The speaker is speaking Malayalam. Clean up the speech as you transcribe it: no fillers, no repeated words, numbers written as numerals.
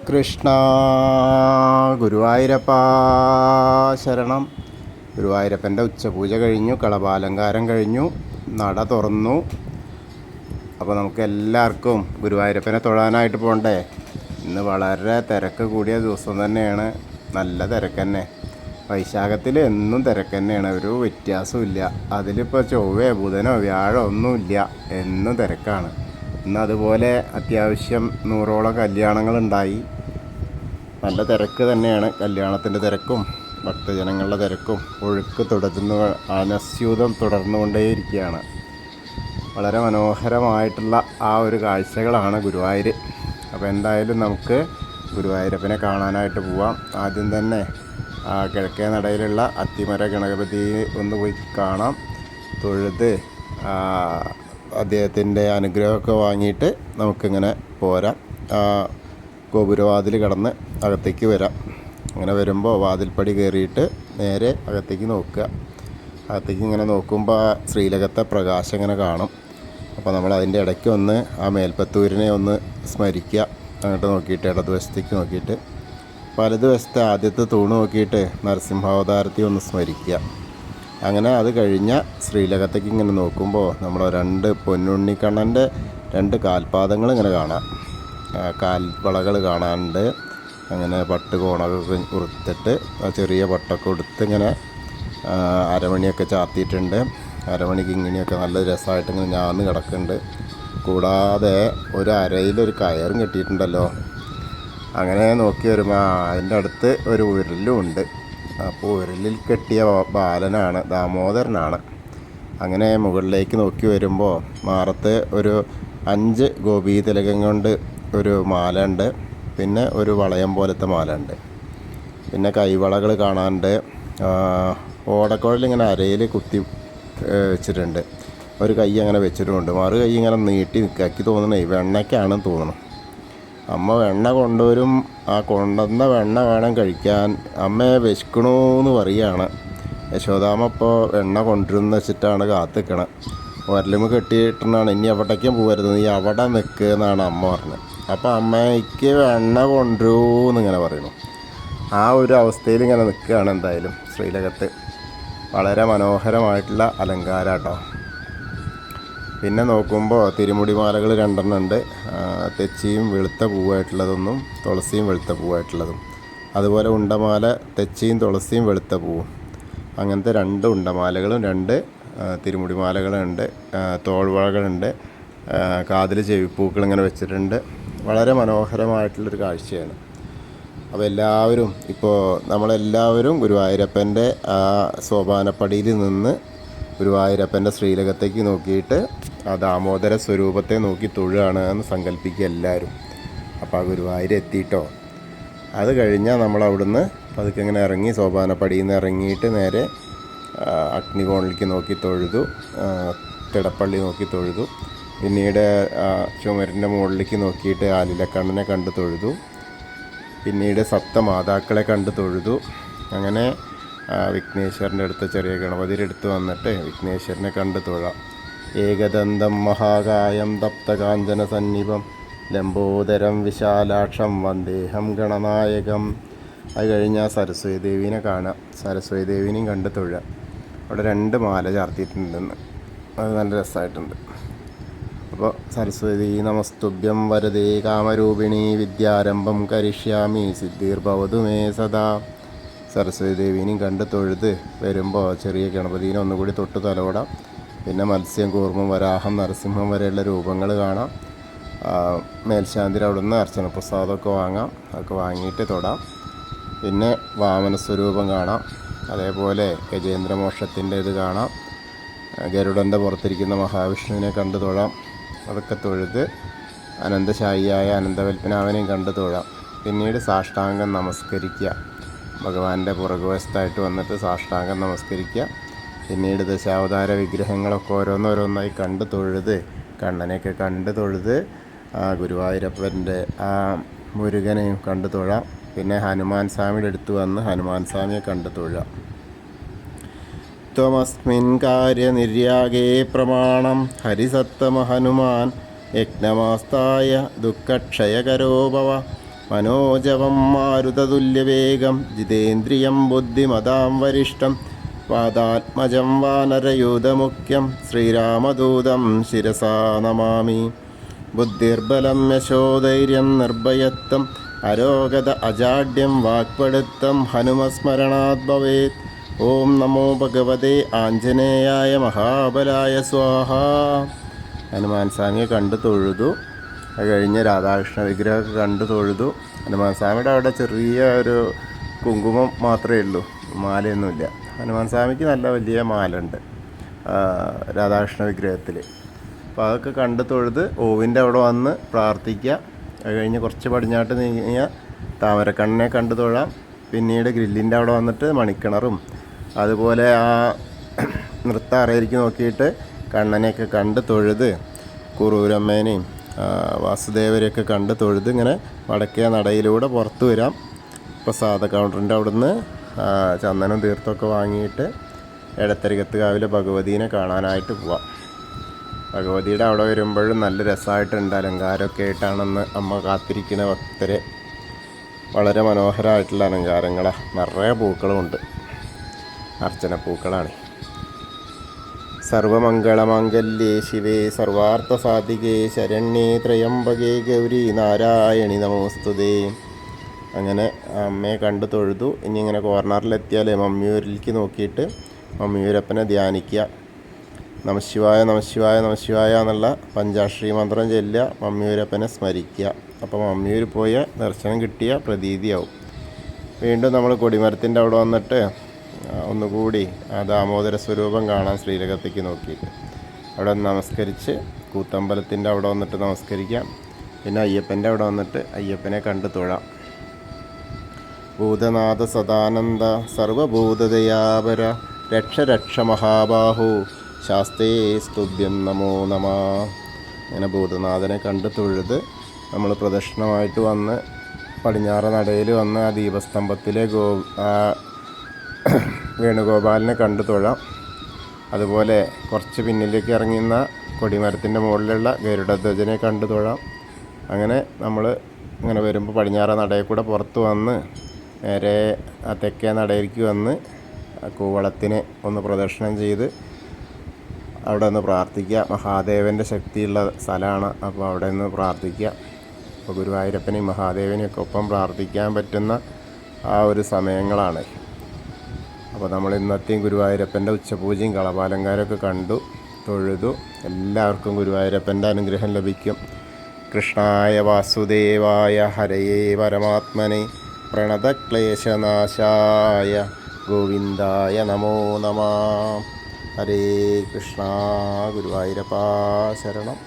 കൃഷ്ണ ഗുരുവായൂരപ്പ ശരണം. ഗുരുവായൂരപ്പൻ്റെ ഉച്ചപൂജ കഴിഞ്ഞു, കളഭാലങ്കാരം കഴിഞ്ഞു, നട തുറന്നു. അപ്പോൾ നമുക്ക് എല്ലാവർക്കും ഗുരുവായൂരപ്പനെ തൊഴാനായിട്ട് പോകണ്ടേ. ഇന്ന് വളരെ തിരക്ക് കൂടിയ ദിവസം തന്നെയാണ്, നല്ല തിരക്ക് തന്നെ. വൈശാഖത്തിൽ എന്നും തിരക്ക് തന്നെയാണ്, ഒരു വ്യത്യാസമില്ല. അതിലിപ്പോൾ ചൊവ്വയോ ബുധനോ വ്യാഴമോ ഒന്നുമില്ല, എന്നും തിരക്കാണ്. ഇന്ന് അതുപോലെ അത്യാവശ്യം 100ഓളം കല്യാണങ്ങളുണ്ടായി. നല്ല തിരക്ക് തന്നെയാണ്. കല്യാണത്തിൻ്റെ തിരക്കും ഭക്തജനങ്ങളുടെ തിരക്കും ഒഴുക്ക് അനസ്യൂതം തുടർന്നുകൊണ്ടേയിരിക്കുകയാണ്. വളരെ മനോഹരമായിട്ടുള്ള ആ ഒരു കാഴ്ചകളാണ് ഗുരുവായൂർ. അപ്പോൾ എന്തായാലും നമുക്ക് ഗുരുവായൂരപ്പനെ കാണാനായിട്ട് പോവാം. ആദ്യം തന്നെ കിഴക്കേ നടയിലുള്ള അത്തിമര ഗണപതി ഒന്ന് പോയി കാണാം, തൊഴുത് അദ്ദേഹത്തിൻ്റെ അനുഗ്രഹമൊക്കെ വാങ്ങിയിട്ട് നമുക്കിങ്ങനെ പോരാം. ഗോപുരവാതിൽ കടന്ന് അകത്തേക്ക് വരാം. അങ്ങനെ വരുമ്പോൾ വാതിൽപ്പടി കയറിയിട്ട് നേരെ അകത്തേക്ക് നോക്കുക. അകത്തേക്ക് ഇങ്ങനെ നോക്കുമ്പോൾ ശ്രീലകത്തെ പ്രകാശം ഇങ്ങനെ കാണും. അപ്പോൾ നമ്മൾ അതിൻ്റെ ഇടയ്ക്ക് ഒന്ന് ആ മേൽപ്പത്തൂരിനെ ഒന്ന് സ്മരിക്കുക. അങ്ങോട്ട് നോക്കിയിട്ട് ഇടതുവശത്തേക്ക് നോക്കിയിട്ട് വലതുവശത്തെ ആദ്യത്തെ തൂണ് നോക്കിയിട്ട് നരസിംഹാവതാരത്തെ ഒന്ന് സ്മരിക്കുക. അങ്ങനെ അത് കഴിഞ്ഞ ശ്രീലകത്തേക്ക് ഇങ്ങനെ നോക്കുമ്പോൾ നമ്മൾ 2 പൊന്നുണ്ണിക്കണ്ണൻ്റെ 2 കാൽപാദങ്ങൾ ഇങ്ങനെ കാണാം. കാൽവളകൾ കാണാനുണ്ട്. അങ്ങനെ പട്ട് കോണൊക്കെ ഉറുത്തിട്ട് ആ ചെറിയ പട്ടൊക്കെ കൊടുത്ത് ഇങ്ങനെ അരമണിയൊക്കെ ചാർത്തിയിട്ടുണ്ട്. അരമണിക്ക് ഇങ്ങനെയൊക്കെ നല്ല രസമായിട്ട് ഇങ്ങനെ ഞാന്ന് കിടക്കുന്നുണ്ട്. കൂടാതെ ഒരു അരയിലൊരു കയറും കെട്ടിയിട്ടുണ്ടല്ലോ. അങ്ങനെ നോക്കി വരുമ്പോൾ അതിൻ്റെ അടുത്ത് ഒരു ഉരുളും ഉണ്ട്. അപ്പോൾ ഉരുളിൽ കെട്ടിയ ബാലനാണ്, ദാമോദരനാണ്. അങ്ങനെ മുകളിലേക്ക് നോക്കി വരുമ്പോൾ മാറത്ത് ഒരു 5 ഗോപീതിലകം കൊണ്ട് ഒരു മാല ഉണ്ട്. പിന്നെ ഒരു വളയം പോലത്തെ മാല ഉണ്ട്. പിന്നെ കൈവളകൾ കാണാനുണ്ട്. ഓടക്കുഴൽ ഇങ്ങനെ അരയിൽ കുത്തി വെച്ചിട്ടുണ്ട്. ഒരു കൈ അങ്ങനെ വെച്ചിട്ടുമുണ്ട്. മറു കൈ ഇങ്ങനെ നീട്ടി നിൽക്കാക്കി തോന്നണേ വെണ്ണയ്ക്കാണെന്ന് തോന്നണം. അമ്മ വെണ്ണ കൊണ്ടുവരും. ആ കൊണ്ടുവന്ന വെണ്ണ വേണം കഴിക്കാൻ. അമ്മയെ വിശക്കണമെന്ന് പറയുകയാണ്. യശോദാമ്മ ഇപ്പോൾ വെണ്ണ കൊണ്ടുവരുന്ന വെച്ചിട്ടാണ് കാത്തിക്കണം. വരലുമ കെട്ടിയിട്ടാണ് ഇനി എവിടേക്കും പോകരുത്, നീ അവിടെ നിൽക്കുക എന്നാണ് അമ്മ പറഞ്ഞത്. അപ്പോൾ അമ്മയ്ക്ക് വെണ്ണ കൊണ്ടുവരുമെന്നിങ്ങനെ പറയുന്നു. ആ ഒരു അവസ്ഥയിൽ ഇങ്ങനെ നിൽക്കുകയാണ്. എന്തായാലും ശ്രീലകത്ത് വളരെ മനോഹരമായിട്ടുള്ള അലങ്കാരാട്ടോ. പിന്നെ നോക്കുമ്പോൾ തിരുമുടിമാലകൾ 2 ഉണ്ട്. തെച്ചിയും വെളുത്ത പൂവായിട്ടുള്ളതൊന്നും തുളസിയും വെളുത്ത പൂവായിട്ടുള്ളതും. അതുപോലെ ഉണ്ടമാല തെച്ചിയും തുളസിയും വെളുത്ത പൂവും. അങ്ങനത്തെ 2 ഉണ്ടമാലകളും 2 തിരുമുടിമാലകളുണ്ട്. തോൾവളകളുണ്ട്. കാതിൽ ചെവിപ്പൂക്കൾ ഇങ്ങനെ വെച്ചിട്ടുണ്ട്. വളരെ മനോഹരമായിട്ടുള്ളൊരു കാഴ്ചയാണ്. അപ്പോൾ എല്ലാവരും നമ്മളെല്ലാവരും ഗുരുവായൂരപ്പൻ്റെ ആ സോപാനപ്പടിയിൽ നിന്ന് ഗുരുവായൂരപ്പൻ്റെ ശ്രീലകത്തേക്ക് നോക്കിയിട്ട് ആ ദാമോദര സ്വരൂപത്തെ നോക്കി തൊഴുകയാണ് എന്ന് സങ്കല്പിക്കുക എല്ലാവരും. അപ്പോൾ ആ ഗുരുവായൂർ എത്തിയിട്ടോ. അത് കഴിഞ്ഞാൽ നമ്മൾ അവിടുന്ന് പതുക്കെ ഇങ്ങനെ ഇറങ്ങി സോപാനപ്പടിയിൽ നിന്ന് ഇറങ്ങിയിട്ട് നേരെ അഗ്നികോണിലേക്ക് നോക്കി തൊഴുതു, തിടപ്പള്ളി നോക്കി തൊഴുതു. പിന്നീട് ചുമരിൻ്റെ മുകളിലേക്ക് നോക്കിയിട്ട് ആലിലക്കണ്ണനെ കണ്ട് തൊഴുതു. പിന്നീട് സപ്തമാതാക്കളെ കണ്ട് തൊഴുതു. അങ്ങനെ വിഘ്നേശ്വരൻ്റെ അടുത്ത് ചെറിയ ഗണപതിയുടെ അടുത്ത് വന്നിട്ട് വിഘ്നേശ്വരനെ കണ്ട് തൊഴാം. ഏകദന്തം മഹാകായം തപ്തകാഞ്ചന സന്നിഭം ലംബോദരം വിശാലാക്ഷം വന്ദേഹം ഗണനായകം. അത് കഴിഞ്ഞാൽ സരസ്വതി ദേവീനെ കാണാം. സരസ്വതി ദേവീനെയും കണ്ട് തൊഴുക. അവിടെ 2 മാല ചാർത്തിയിട്ടുണ്ടെന്ന്, അത് നല്ല രസമായിട്ടുണ്ട്. അപ്പോൾ സരസ്വതി നമസ്തുഭ്യം വരദേ കാമരൂപിണി വിദ്യാരംഭം കരിഷ്യാമി സിദ്ധിർഭവതു മേ സദാ. സരസ്വതി ദേവീനെയും കണ്ട് തൊഴുത് വരുമ്പോൾ ചെറിയ ഗണപതിനെ ഒന്നുകൂടി തൊട്ട് തലോടാം. പിന്നെ മത്സ്യം, കൂർമ്മം, വരാഹം, നരസിംഹം വരെയുള്ള രൂപങ്ങൾ കാണാം. മേൽശാന്തിയിൽ അവിടെ നിന്ന് അർച്ചന പ്രസാദമൊക്കെ വാങ്ങാം. അതൊക്കെ വാങ്ങിയിട്ട് തൊടാം. പിന്നെ വാമനസ്വരൂപം കാണാം. അതേപോലെ ഗജേന്ദ്രമോക്ഷത്തിൻ്റെ ഇത് കാണാം. ഗരുഡൻ്റെ പുറത്തിരിക്കുന്ന മഹാവിഷ്ണുവിനെ കണ്ട് തൊഴാം. അതൊക്കെ തൊഴുത് അനന്തശായിയായ അനന്തവൽപ്പനാവനെയും കണ്ട് തൊഴാം. പിന്നീട് സാഷ്ടാംഗം നമസ്കരിക്കുക. ഭഗവാന്റെ പുറകുവശത്തായിട്ട് വന്നിട്ട് സാഷ്ടാംഗം നമസ്കരിക്കുക. പിന്നീട് ദശാവതാര വിഗ്രഹങ്ങളൊക്കെ ഓരോന്നോരോന്നായി കണ്ട് തൊഴുത് കണ്ണനെയൊക്കെ കണ്ട് തൊഴുത് ഗുരുവായൂരപ്പൻ്റെ ആ മുരുകനെയും കണ്ട് തൊഴാം. പിന്നെ ഹനുമാൻ സ്വാമിയുടെ അടുത്ത് വന്ന് ഹനുമാൻ സ്വാമിയെ കണ്ട് തൊഴാം. ത്വമസ്മിൻ കാര്യനിര്യാഗേ പ്രമാണം ഹരിസത്തമ ഹനുമാൻ യജ്ഞമാസ്തായ ദുഃഖക്ഷയകരോ ഭവ മനോജവം മാരുതതുല്യവേഗം ജിതേന്ദ്രിയം ബുദ്ധിമതാം വരിഷ്ഠം വാതാത്മജം വാനരയൂഥമുഖ്യം ശ്രീരാമദൂതം ശിരസാ നമാമി. ബുദ്ധിർബലം യശോധൈര്യം നിർഭയത്വം അരോഗത അജാഡ്യം വാക്പടുത്തം ഹനുമസ്മരണാത് ഭവേത്. ഓം നമോ ഭഗവതേ ആഞ്ജനേയായ മഹാബലായ സ്വാഹ. ഹനുമാൻ സ്വാമിയെ കണ്ടു തൊഴുതു. അത് കഴിഞ്ഞ് രാധാകൃഷ്ണ വിഗ്രഹമൊക്കെ കണ്ടു തൊഴുതു. ഹനുമാൻ സ്വാമിയുടെ അവിടെ ചെറിയ ഒരു കുങ്കുമം മാത്രമേ ഉള്ളൂ, മാലയൊന്നുമില്ല. ഹനുമാൻ സ്വാമിക്ക് നല്ല വലിയ മാലുണ്ട് രാധാകൃഷ്ണ വിഗ്രഹത്തിൽ. അപ്പോൾ അതൊക്കെ കണ്ടു തൊഴുത് ഓവിൻ്റെ അവിടെ വന്ന് പ്രാർത്ഥിക്കുക. അത് കഴിഞ്ഞ് കുറച്ച് പടിഞ്ഞാട്ട് നീങ്ങിയാൽ താമരക്കണ്ണനെ കണ്ടു തൊഴാം. പിന്നീട് ഗ്രില്ലിൻ്റെ അവിടെ വന്നിട്ട് മണിക്കിണറും അതുപോലെ ആ നൃത്ത അറയിലേക്ക് നോക്കിയിട്ട് കണ്ണനെയൊക്കെ കണ്ട് തൊഴുത് കുറൂരമ്മേനെയും വാസുദേവരെയൊക്കെ കണ്ട് തൊഴുത് ഇങ്ങനെ വടക്കേ നടയിലൂടെ പുറത്ത് വരാം. പ്രസാദ കൗണ്ടറിൻ്റെ അവിടുന്ന് ചന്ദനം തീർത്ഥമൊക്കെ വാങ്ങിയിട്ട് എടത്തരികത്ത് കാവിലെ ഭഗവതീനെ കാണാനായിട്ട് പോവാം. ഭഗവതിയുടെ അവിടെ വരുമ്പോഴും നല്ല രസമായിട്ടുണ്ട്. അലങ്കാരമൊക്കെ ആയിട്ടാണെന്ന് അമ്മ കാത്തിരിക്കുന്ന ഭക്തരെ. വളരെ മനോഹരമായിട്ടുള്ള അലങ്കാരങ്ങളാണ്. നിറയെ പൂക്കളുമുണ്ട്. അർച്ചന പൂക്കളാണ്. സർവമംഗളമാംഗല്യേ ശിവേ സർവാർത്ഥസാധികേ ശരണ്യേ ത്രയംബകേ ഗൗരി നാരായണി നമോസ്തുതേ. അങ്ങനെ അമ്മയെ കണ്ടു തൊഴുതു. ഇനി ഇങ്ങനെ കോർണറിലെത്തിയാൽ മമ്മിയൂരിലേക്ക് നോക്കിയിട്ട് മമ്മിയൂരപ്പനെ ധ്യാനിക്കുക. നമശിവായ നമശിവായ നമശിവായ എന്നുള്ള പഞ്ചാക്ഷരി മന്ത്രം ചൊല്ലുക. മമ്മിയൂരപ്പനെ സ്മരിക്കുക. അപ്പോൾ മമ്മിയൂർ പോയ ദർശനം കിട്ടിയ പ്രതീതിയാവും. വീണ്ടും നമ്മൾ കൊടിമരത്തിൻ്റെ അവിടെ വന്നിട്ട് ഒന്നുകൂടി ആ ദാമോദര സ്വരൂപം കാണാൻ ശ്രീരകത്തേക്ക് നോക്കിയിട്ട് അവിടെ നമസ്കരിച്ച് കൂത്തമ്പലത്തിൻ്റെ അവിടെ വന്നിട്ട് നമസ്കരിക്കാം. പിന്നെ അയ്യപ്പൻ്റെ അവിടെ വന്നിട്ട് അയ്യപ്പനെ കണ്ടു തൊഴാം. ഭൂതനാഥ സദാനന്ദ സർവഭൂതദയാപര രക്ഷ രക്ഷ മഹാബാഹു ശാസ്തേ സ്തുഭ്യം നമോ നമ. അങ്ങനെ ഭൂതനാഥനെ കണ്ട് തൊഴുത് നമ്മൾ പ്രദക്ഷിണമായിട്ട് വന്ന് പടിഞ്ഞാറ് നടയിൽ വന്ന് ആ ദീപസ്തംഭത്തിലെ വേണുഗോപാലിനെ കണ്ടു തൊഴാം. അതുപോലെ കുറച്ച് പിന്നിലേക്ക് ഇറങ്ങുന്ന കൊടിമരത്തിൻ്റെ മുകളിലുള്ള ഗരുഡധ്വജനെ കണ്ടു തൊഴാം. അങ്ങനെ നമ്മൾ ഇങ്ങനെ വരുമ്പോൾ പടിഞ്ഞാറ് നടയിൽ കൂടെ പുറത്ത് വന്ന് നേരെ ആ തെക്കേ നടയിലേക്ക് വന്ന് ആ കൂവളത്തിനെ ഒന്ന് പ്രദക്ഷിണം ചെയ്ത് അവിടെ നിന്ന് പ്രാർത്ഥിക്കുക. മഹാദേവൻ്റെ ശക്തിയുള്ള സ്ഥലമാണ്. അപ്പോൾ അവിടെ നിന്ന് പ്രാർത്ഥിക്കുക. അപ്പോൾ ഗുരുവായൂരപ്പനെയും മഹാദേവനെയൊക്കെ ഒപ്പം പ്രാർത്ഥിക്കാൻ പറ്റുന്ന ആ ഒരു സമയങ്ങളാണ്. അപ്പോൾ നമ്മൾ ഇന്നത്തെയും ഗുരുവായൂരപ്പൻ്റെ ഉച്ചപൂജയും കളഭാലങ്കാരമൊക്കെ കണ്ടു തൊഴുതു. എല്ലാവർക്കും ഗുരുവായൂരപ്പൻ്റെ അനുഗ്രഹം ലഭിക്കും. കൃഷ്ണായ വാസുദേവായ ഹരയേ പരമാത്മനെ പ്രണതക്ലേശനാശായ ഗോവിന്ദായ നമോ നമഃ. ഹരേ കൃഷ്ണ. ഗുരുവായൂരപ്പാ ശരണം.